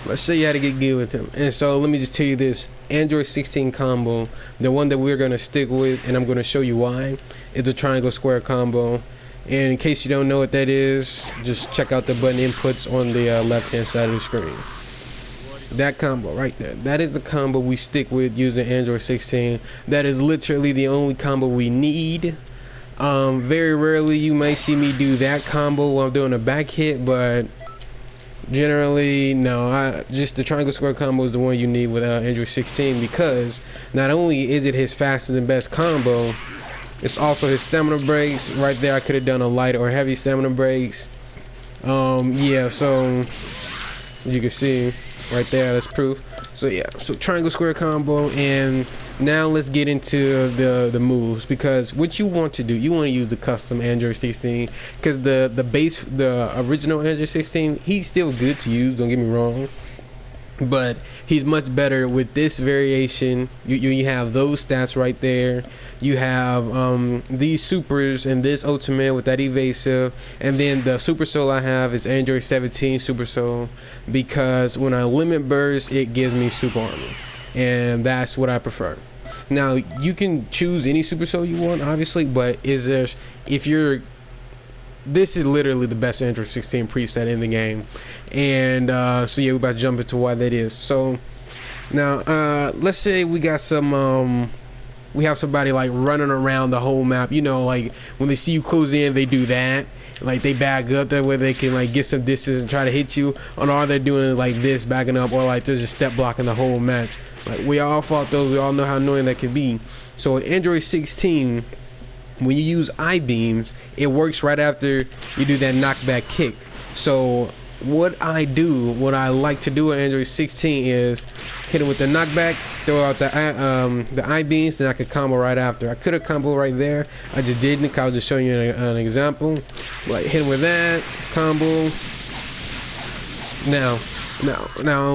Let's show you how to get good with him. And so let me just tell you this: Android 16 combo, the one that we're gonna stick with, and I'm gonna show you why, is the triangle square combo. And in case you don't know what that is, just check out the button inputs on the left-hand side of the screen. That combo right there, that is the combo we stick with using Android 16. That is literally the only combo we need. Very rarely you might see me do that combo while I'm doing a back hit, but generally no. Just the triangle square combo is the one you need with Android 16, because not only is it his fastest and best combo, it's also his stamina breaks. Right there I could have done a light or heavy stamina breaks. Yeah, so you can see right there, that's proof. So yeah, so triangle square combo. And now let's get into the moves, because what you want to do, you want to use the custom Android 16, because the original Android 16, he's still good to use, don't get me wrong, but he's much better with this variation. You have those stats right there. You have these supers and this ultimate with that evasive, and then the super soul I have is Android 17 super soul, because when I limit burst it gives me super armor, and that's what I prefer. Now you can choose any super soul you want, obviously, but this is literally the best Android 16 preset in the game. And so yeah, we're about to jump into why that is. So now let's say we got some we have somebody like running around the whole map, you know, like when they see you close in, they do that, like they back up that way they can like get some distance and try to hit you, or all they're doing is like this, backing up, or like there's a step blocking the whole match. Like we all fought those, we all know how annoying that can be. So in Android 16, when you use I-beams, it works right after you do that knockback kick. So what I like to do with Android 16 is hit it with the knockback, throw out the I-beams, then I could combo right after. I could have combo right there, I just didn't, because I was just showing you an example. Like hit it with that combo. Now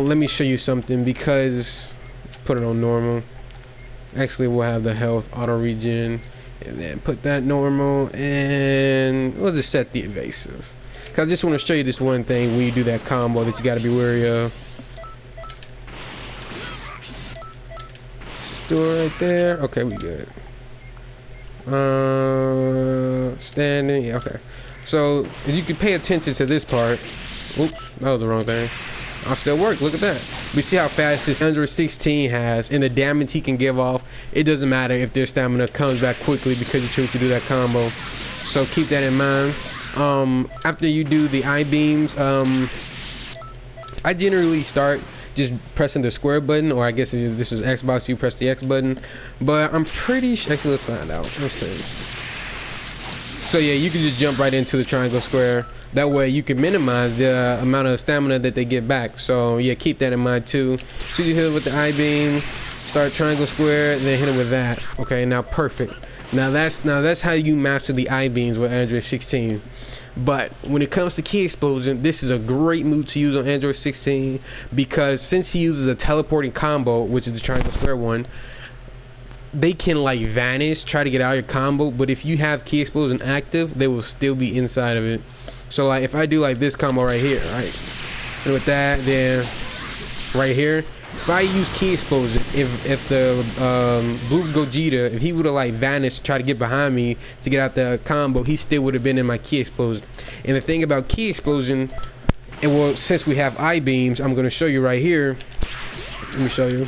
let me show you something, because let's put it on normal. Actually, we'll have the health auto regen, and then put that normal, and we'll just set the evasive, because I just want to show you this one thing when you do that combo that you got to be wary of. Just do it right there. Okay, we good. Standing, yeah, okay. So if you can pay attention to this part. Oops, that was the wrong thing. I'll still work, look at that. We see how fast this Android 16 has, and the damage he can give off. It doesn't matter if their stamina comes back quickly because you chose to do that combo. So keep that in mind. After you do the I-beams, I generally start just pressing the square button, or I guess if this is Xbox, you press the X button. But I'm pretty sure, actually let's find out, let's see. So yeah, you can just jump right into the triangle square. That way you can minimize the amount of stamina that they get back. So yeah, keep that in mind too. So you hit it with the I-beam, start triangle square, then hit it with that. Okay, now perfect. Now that's how you master the I-beams with Android 16. But when it comes to key explosion, this is a great move to use on Android 16, because since he uses a teleporting combo, which is the triangle square one, they can like vanish, try to get out of your combo, but if you have key explosion active, they will still be inside of it. So like if I do like this combo right here, right, and with that, then right here, if I use key explosion, if the Blue Gogeta, if he would have like vanished, try to get behind me to get out the combo, he still would have been in my key explosion. And the thing about key explosion, and well, since we have I-beams, I'm going to show you right here. Let me show you.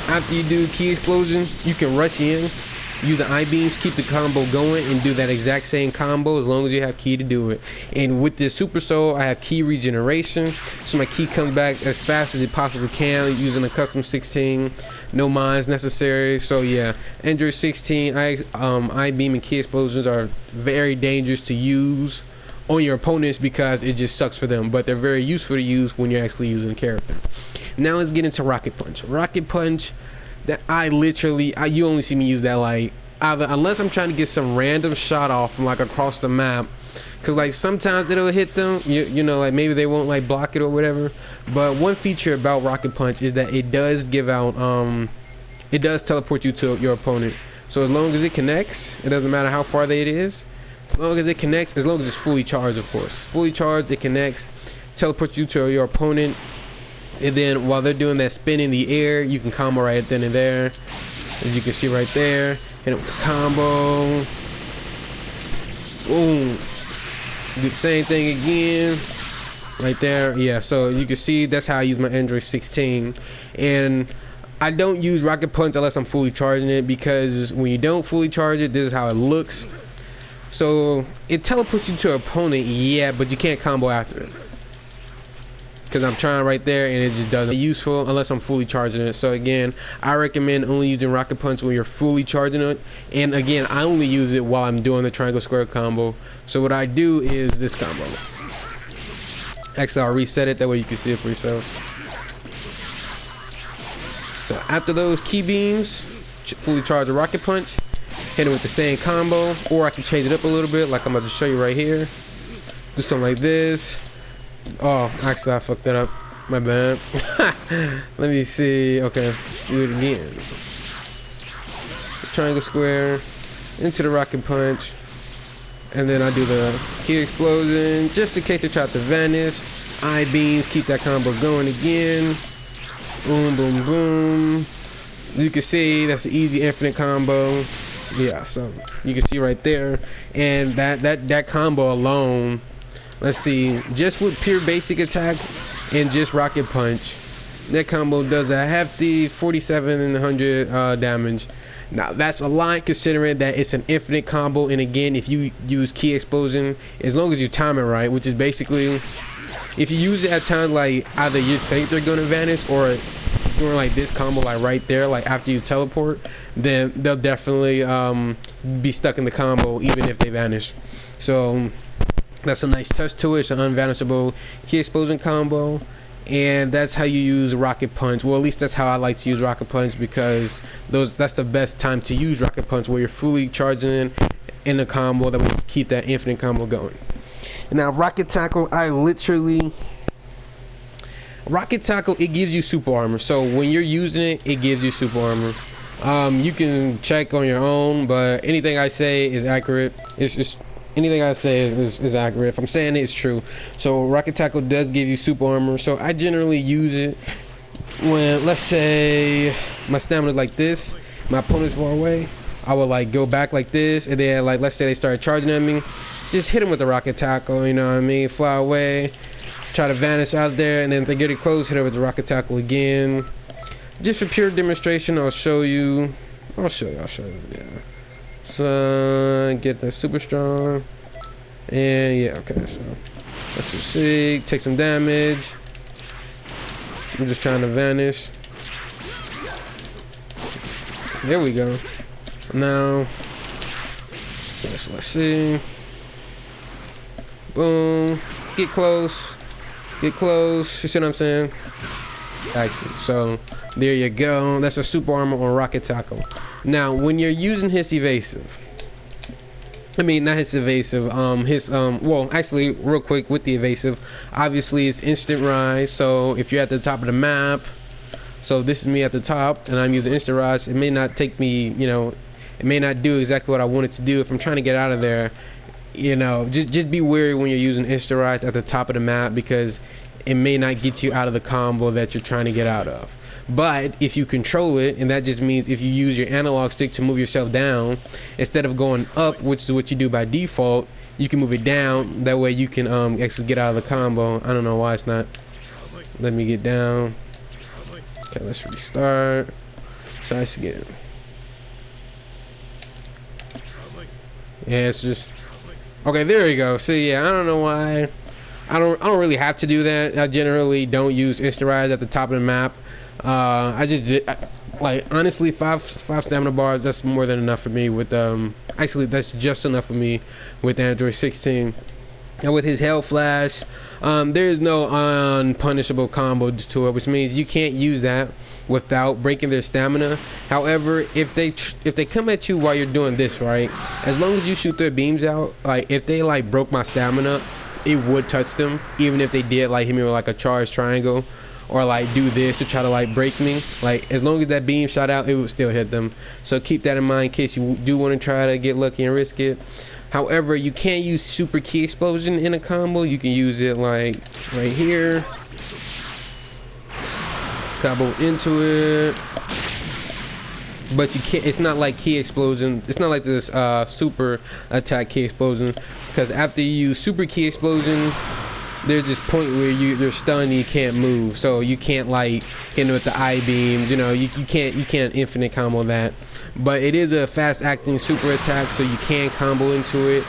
After you do key explosion, you can rush in, use the I-beams, keep the combo going, and do that exact same combo as long as you have key to do it. And with this super soul, I have key regeneration, so my key comes back as fast as it possibly can using a custom 16. No mines necessary. So yeah, Android 16 I-beam and key explosions are very dangerous to use on your opponents because it just sucks for them, but they're very useful to use when you're actually using a character. Now let's get into Rocket Punch. Rocket Punch, that you only see me use that like either unless I'm trying to get some random shot off from like across the map, because like sometimes it'll hit them, you know, like maybe they won't like block it or whatever. But one feature about Rocket Punch is that it does give out it does teleport you to your opponent. So as long as it connects, it doesn't matter how far it is, as long as it connects, as long as it's fully charged, of course. Fully charged, it connects, teleport you to your opponent, and then while they're doing that spin in the air, you can combo right then and there, as you can see right there. Hit it with the combo. Boom. Do the same thing again right there. Yeah, so you can see that's how I use my Android 16. And I don't use Rocket Punch unless I'm fully charging it, because when you don't fully charge it, this is how it looks. So it teleports you to an opponent, yeah, but you can't combo after it, because I'm trying right there and it just doesn't useful unless I'm fully charging it. So again, I recommend only using Rocket Punch when you're fully charging it. And again, I only use it while I'm doing the triangle square combo. So what I do is this combo. Actually, I'll reset it, that way you can see it for yourselves. So after those key beams, fully charge a Rocket Punch, hit it with the same combo, or I can change it up a little bit like I'm about to show you right here. Do something like this. Oh, actually I fucked that up. My bad. Let me see. Okay, let's do it again. Triangle square, into the Rocket Punch, and then I do the key explosion, just in case they try to vanish. I beams, keep that combo going again. Boom, boom, boom. You can see that's an easy infinite combo. Yeah, so you can see right there, and that combo alone, let's see, just with pure basic attack and just Rocket Punch, that combo does a hefty 4,700 damage. Now that's a lot considering that it's an infinite combo, and again, if you use key explosion, as long as you time it right, which is basically, if you use it at times like either you think they're gonna vanish or doing like this combo like right there, like after you teleport, then they'll definitely be stuck in the combo even if they vanish. So that's a nice touch to it. It's an unvanishable key explosion combo, and that's how you use Rocket Punch. Well, at least that's how I like to use Rocket Punch, because that's the best time to use Rocket Punch, where you're fully charging in the combo, that way you keep that infinite combo going. And now Rocket Tackle, Rocket Tackle, it gives you super armor. So when you're using it, it gives you super armor. You can check on your own, but anything I say is accurate. It's just anything I say is accurate. If I'm saying it, it's true. So Rocket Tackle does give you super armor. So I generally use it when, let's say, my stamina is like this, my opponent's far away. I would like go back like this, and then like, let's say they start charging at me, just hit them with the Rocket Tackle, you know what I mean? Fly away, try to vanish out there, and then if they get it close, hit it with the Rocket Tackle again. Just for pure demonstration, I'll show you, yeah. So get that super strong, and yeah, okay, so let's just see, take some damage. I'm just trying to vanish. There we go. Now let's see. Boom, get close, you see what I'm saying? Actually, so there you go. That's a super armor on Rocket Tackle. Now when you're using his evasive, not his evasive, well, actually, real quick, with the evasive, obviously it's instant rise. So if you're at the top of the map, so this is me at the top and I'm using instant rise, it may not take me, it may not do exactly what I want it to do. If I'm trying to get out of there, just be wary when you're using instant rise at the top of the map, because it may not get you out of the combo that you're trying to get out of. But if you control it, and that just means if you use your analog stick to move yourself down, instead of going up, which is what you do by default, you can move it down. That way you can actually get out of the combo. I don't know why it's not. Let me get down. Okay, let's restart. Try this again. Yeah, it's just okay. There you go. See, yeah, I don't know why. I don't really have to do that. I generally don't use instant rise at the top of the map. I just did, like, honestly, five stamina bars, that's more than enough for me with actually that's just enough for me with Android 16. And with his Hell Flash, there is no unpunishable combo to it, which means you can't use that without breaking their stamina. However, if they come at you while you're doing this, right, as long as you shoot their beams out, like if they like broke my stamina, it would touch them, even if they did like hit me with like a charged triangle, or like do this to try to like break me. Like as long as that beam shot out, it would still hit them. So keep that in mind in case you do want to try to get lucky and risk it. However, you can't use super key explosion in a combo. You can use it like right here, combo into it, but you can't. It's not like key explosion. It's not like this super attack key explosion, because after you use super key explosion, there's this point where you're stunned and you can't move, so you can't like hit with the I beams. You know, you can't infinite combo that. But it is a fast acting super attack, so you can combo into it,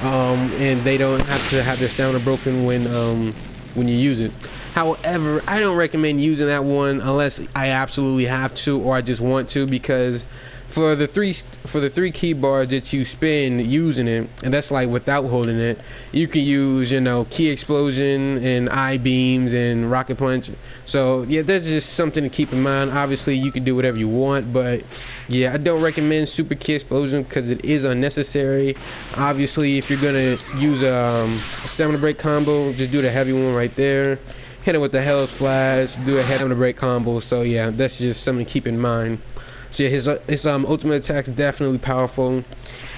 and they don't have to have their stamina broken when you use it. However, I don't recommend using that one unless I absolutely have to or I just want to, because for the three key bars that you spend using it, and that's like without holding it, you can use, you know, key explosion and I beams and rocket punch. So yeah, that's just something to keep in mind. Obviously you can do whatever you want, but yeah, I don't recommend super key explosion because it is unnecessary. Obviously, if you're gonna use a stamina break combo, just do the heavy one right there, hit it with the Hell's Flash, do a stamina break combo. So yeah, that's just something to keep in mind. So yeah, his ultimate attack's definitely powerful.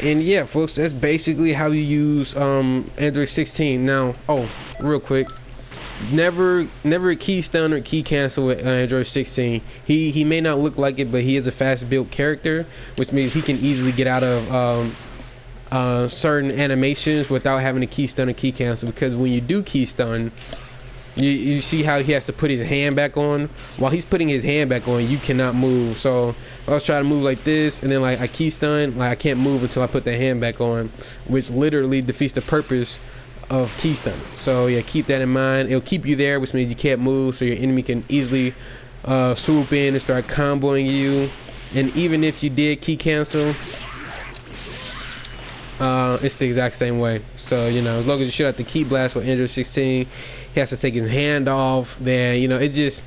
And yeah, folks, that's basically how you use Android 16. Now, oh, real quick, never key stun or key cancel with Android 16. He may not look like it, but he is a fast built character, which means he can easily get out of certain animations without having to key stun or key cancel, because when you do key stun, you see how he has to put his hand back on. While he's putting his hand back on, you cannot move. So if I was trying to move like this and then like I key stun, like I can't move until I put the hand back on, which literally defeats the purpose of key stun. So yeah, keep that in mind. It'll keep you there, which means you can't move, so your enemy can easily swoop in and start comboing you. And even if you did key cancel, it's the exact same way. So, you know, as long as you shoot out the key blast with Android 16, he has to take his hand off. Then, you know, it just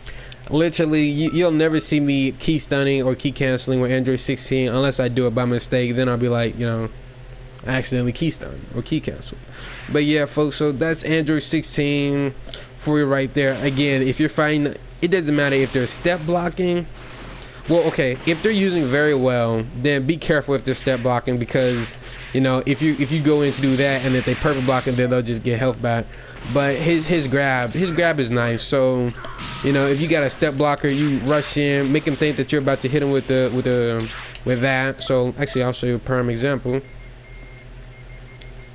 literally, you'll never see me key stunning or key canceling with Android 16 unless I do it by mistake. Then I'll be like, you know, I accidentally key stun or key cancel. But yeah, folks, so that's Android 16 for you right there. Again, if you're fighting, it doesn't matter if they're step blocking. Well, okay, if they're using very well, then be careful if they're step blocking, because, you know, if you go in to do that and if they perfect blocking, then they'll just get health back. But his grab is nice. So, you know, if you got a step blocker, you rush in, make him think that you're about to hit him with that. So actually, I'll show you a prime example.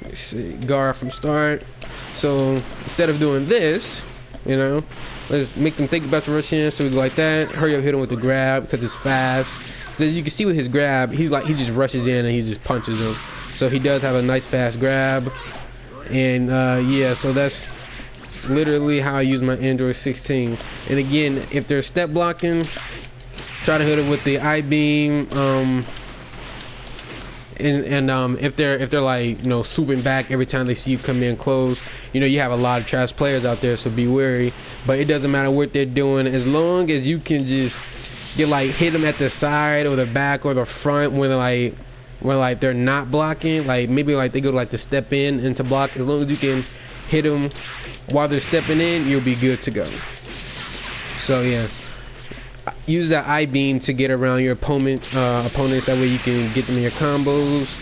Let's see, guard from start. So instead of doing this, you know, let's make them think about to rush in. So we go like that. Hurry up, hit him with the grab because it's fast. So as you can see with his grab, he just rushes in and he just punches him. So he does have a nice fast grab. And yeah, so that's literally how I use my Android 16. And again, if they're step blocking, try to hit it with the I beam. If they're like, you know, swooping back every time they see you come in close, you know, you have a lot of trash players out there, so be wary. But it doesn't matter what they're doing, as long as you can just get like hit them at the side or the back or the front when they're not blocking, like maybe like they go to like to step in and to block. As long as you can hit them while they're stepping in, you'll be good to go. So yeah, use that I beam to get around your opponents. That way you can get them in your combos.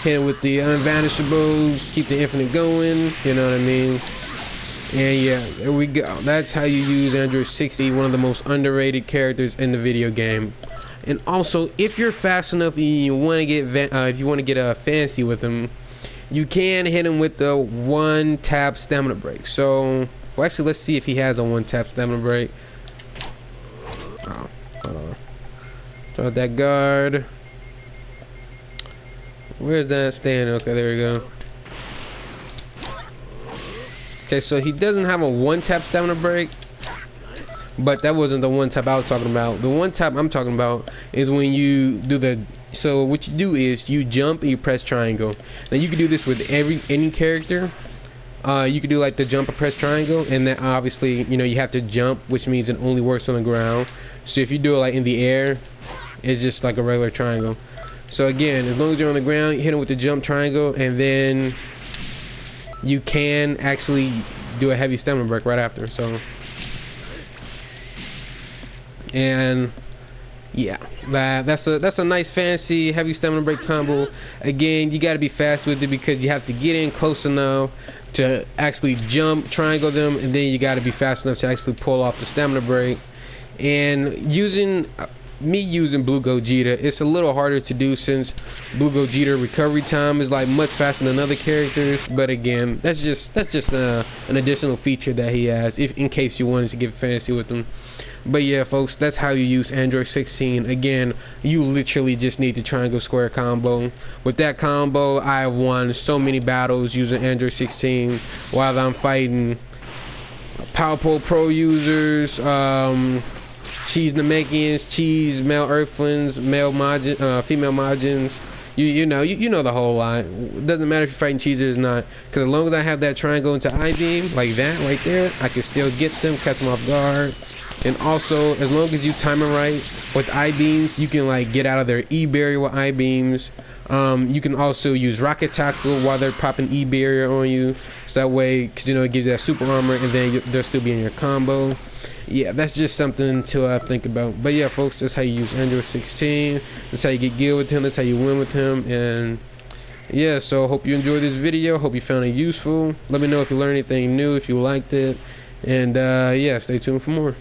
Hit it with the unvanishables. Keep the infinite going. You know what I mean? And yeah, there we go. That's how you use Android 60, one of the most underrated characters in the video game. And also, if you're fast enough and you want to get fancy with him, you can hit him with the one-tap stamina break. So, well, actually, let's see if he has a one-tap stamina break. Oh, hold on. Throw that guard. Where's that stand? Okay, there we go. Okay, so he doesn't have a one-tap stamina break, but that wasn't the one tap I was talking about. The one tap I'm talking about is when you do the, so what you do is you jump and you press triangle. Now you can do this with any character. You can do like the jump or press triangle, and then obviously, you know, you have to jump, which means it only works on the ground. So if you do it like in the air, it's just like a regular triangle. So again, as long as you're on the ground, you hit it with the jump triangle, and then you can actually do a heavy stamina break right after. So, and Yeah, that's a nice fancy heavy stamina break combo. Again, you got to be fast with it because you have to get in close enough to actually jump, triangle them, and then you got to be fast enough to actually pull off the stamina break. And using Blue Gogeta, it's a little harder to do since Blue Gogeta recovery time is like much faster than other characters. But again, that's just an additional feature that he has, if in case you wanted to get fancy with him. But yeah, folks, that's how you use Android 16. Again, you literally just need the triangle square combo. With that combo, I have won so many battles using Android 16 while I'm fighting Powerpole Pro users, cheese Namekians, cheese male Earthlings, male Majin, female Majins. You know the whole lot. It doesn't matter if you're fighting cheesers or not, because as long as I have that triangle into I-beam like that right there, I can still get them, catch them off guard. And also, as long as you time it right with I-beams, you can like get out of their E-barrier with I-beams. You can also use rocket tackle while they're popping E-barrier on you, so that way, cause it gives you that super armor, and then they'll still be in your combo. Yeah, that's just something to think about. But yeah, folks, that's how you use Android 16. That's how you get good with him. That's how you win with him. And yeah, so hope you enjoyed this video. Hope you found it useful. Let me know if you learned anything new, if you liked it. And yeah, stay tuned for more.